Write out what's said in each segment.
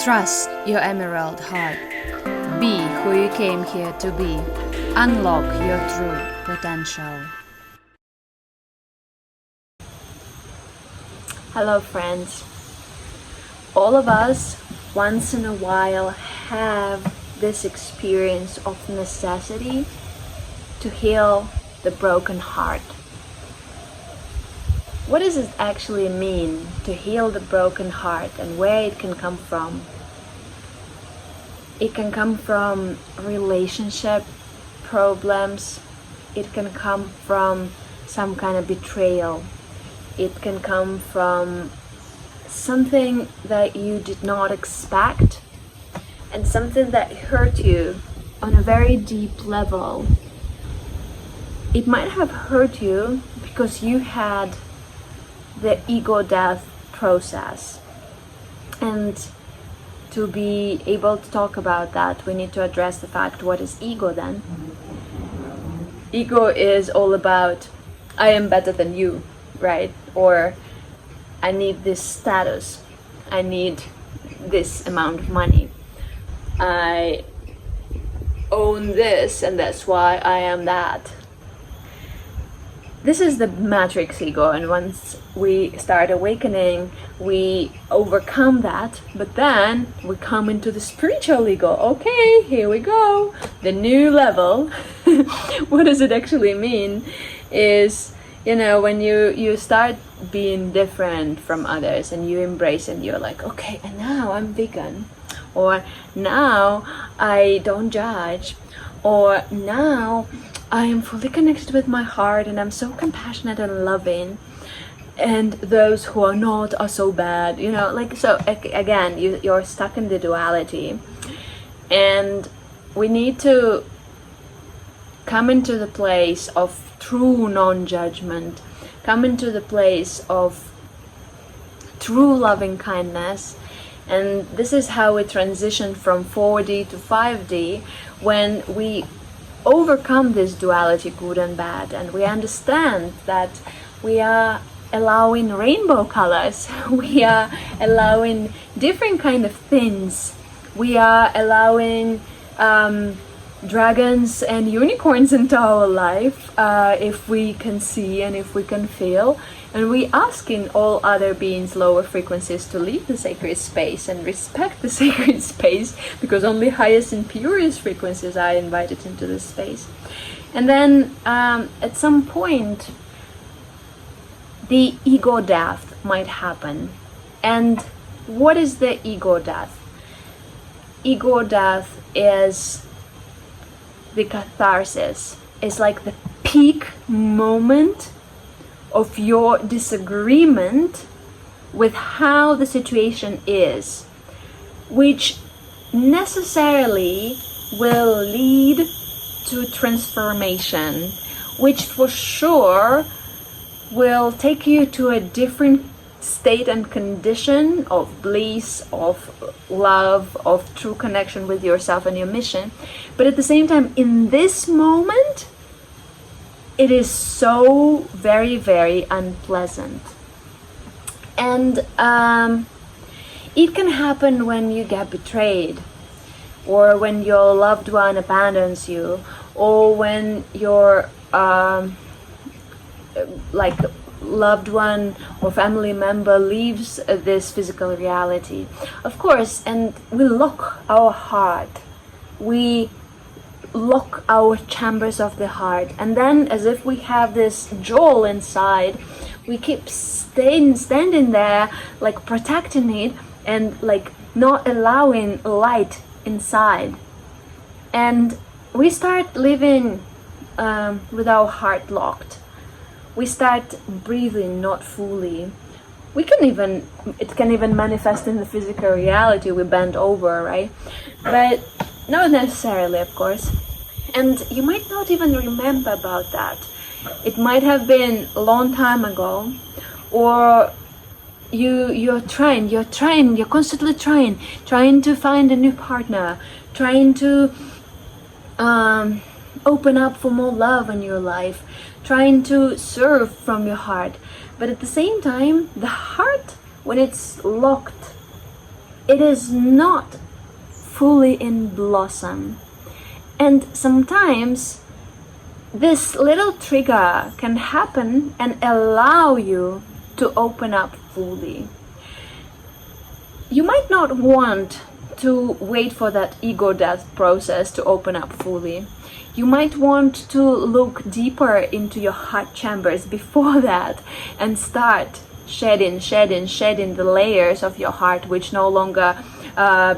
Trust your emerald heart. Be who you came here to be. Unlock your true potential. Hello friends. All of us once in a while have this experience of necessity to heal the broken heart. What does it actually mean to heal the broken heart and where it can come from? It can come from relationship problems. It can come from some kind of betrayal. It can come from something that you did not expect and something that hurt you on a very deep level. It might have hurt you because you had the ego death process. And to be able to talk about that, we need to address the fact, what is ego then? Ego is all about, I am better than you, right? Or I need this status, I need this amount of money, I own this and that's why I am that. This is the matrix ego, and once we start awakening, we overcome that, but then we come into the spiritual ego. Okay, here we go, the new level. What does it actually mean is, when you start being different from others and you embrace and you're like, okay, and now I'm vegan, or now I don't judge, or now I am fully connected with my heart and I'm so compassionate and loving, and those who are not are so bad, so again, you're stuck in the duality, and we need to come into the place of true non-judgment, come into the place of true loving kindness. And this is how we transition from 4D to 5D, when we overcome this duality, good and bad, and we understand that we are allowing rainbow colors, we are allowing different kind of things, we are allowing dragons and unicorns into our life, if we can see and if we can feel, and we asking all other beings, lower frequencies, to leave the sacred space and respect the sacred space, because only highest and purest frequencies are invited into this space. And then at some point the ego death might happen. And what is the ego death? Ego death is the catharsis. It's like the peak moment of your disagreement with how the situation is, which necessarily will lead to transformation, which for sure will take you to a different state and condition of bliss, of love, of true connection with yourself and your mission. But at the same time, in this moment, it is so very, very unpleasant. And it can happen when you get betrayed, or when your loved one abandons you, or when your loved one or family member leaves this physical reality. Of course, and we lock our heart, we lock our chambers of the heart, and then, as if we have this jewel inside, we keep standing there, like protecting it, and like not allowing light inside. And we start living with our heart locked. We start breathing not fully. It can even manifest in the physical reality. We bend over, right? But not necessarily, of course. And you might not even remember about that. It might have been a long time ago, or you're constantly trying to find a new partner, trying to open up for more love in your life, trying to serve from your heart. But at the same time, the heart, when it's locked, it is not fully in blossom. And sometimes this little trigger can happen and allow you to open up fully. You might not want to wait for that ego death process to open up fully. You might want to look deeper into your heart chambers before that and start shedding the layers of your heart which no longer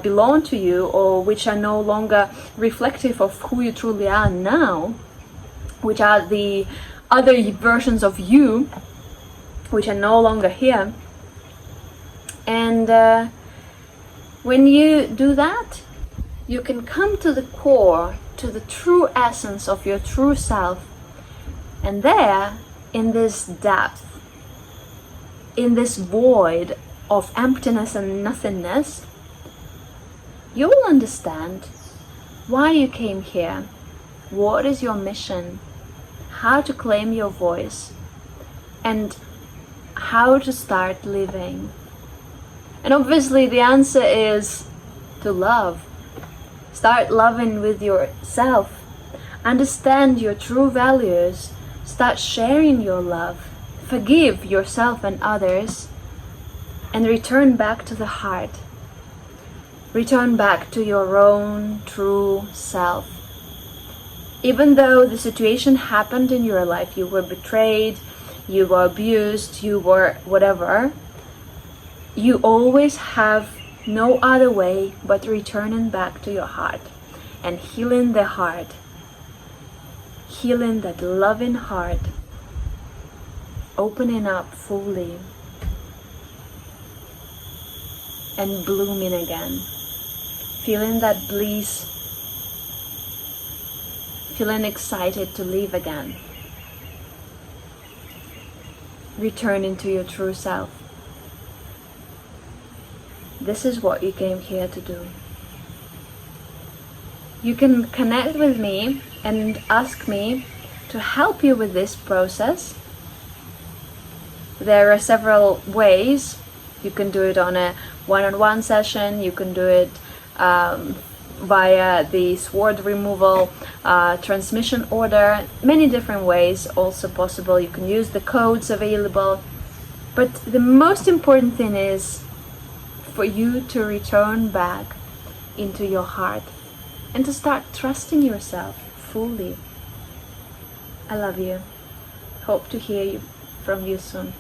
belong to you, or which are no longer reflective of who you truly are now, which are the other versions of you which are no longer here. And when you do that, you can come to the core, to the true essence of your true self. And there, in this depth, in this void of emptiness and nothingness, you will understand why you came here, what is your mission, how to claim your voice, and how to start living. And obviously the answer is to love. Start loving with yourself. Understand your true values. Start sharing your love. Forgive yourself and others. And return back to the heart. Return back to your own true self. Even though the situation happened in your life, you were betrayed, you were abused, you were whatever, you always have no other way but returning back to your heart and healing the heart, healing that loving heart, opening up fully and blooming again, feeling that bliss, feeling excited to live again, returning to your true self. This is what you came here to do. You can connect with me and ask me to help you with this process. There are several ways. You can do it on a one-on-one session. You can do it via the sword removal transmission order. Many different ways also possible. You can use the codes available. But the most important thing is for you to return back into your heart and to start trusting yourself fully. I love you. Hope to hear from you soon.